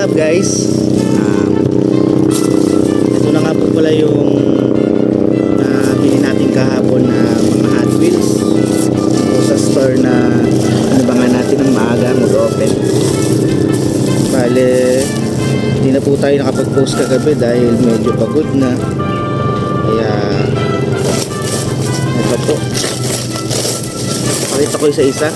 up guys? Ito na nga po pala yung bili natin kahapon na mga Hot Wheels o sa store na inabangan natin ng maaga mag-open. Bale, hindi na po tayo nakapag-post kagabi dahil medyo pagod na. Kaya ito po, pakita ko isa-isa.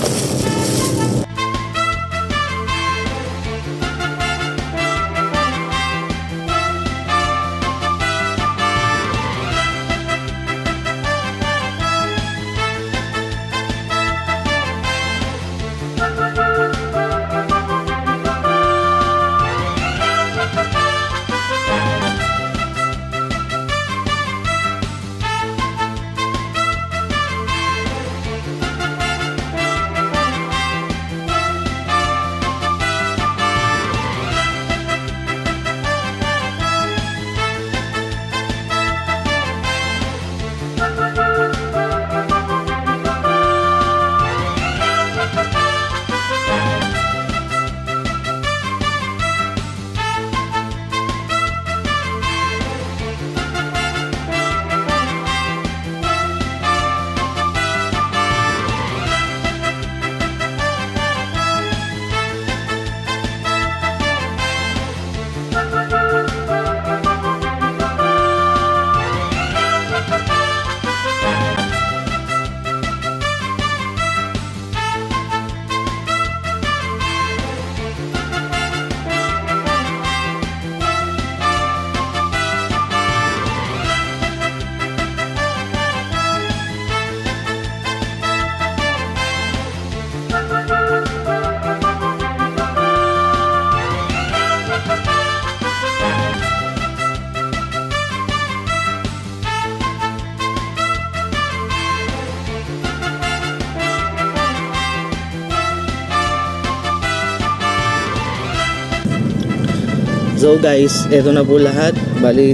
So guys, eto na po lahat. Bali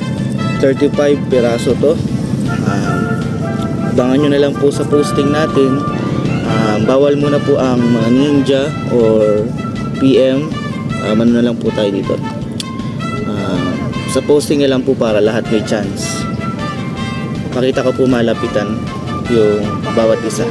35 piraso to. Abangan nyo na lang po sa posting natin. Bawal muna po ang mga ninja or PM. Ano na lang po tayo dito. Sa posting na lang po para lahat may chance. Pakita ko po malapitan yung bawat isa.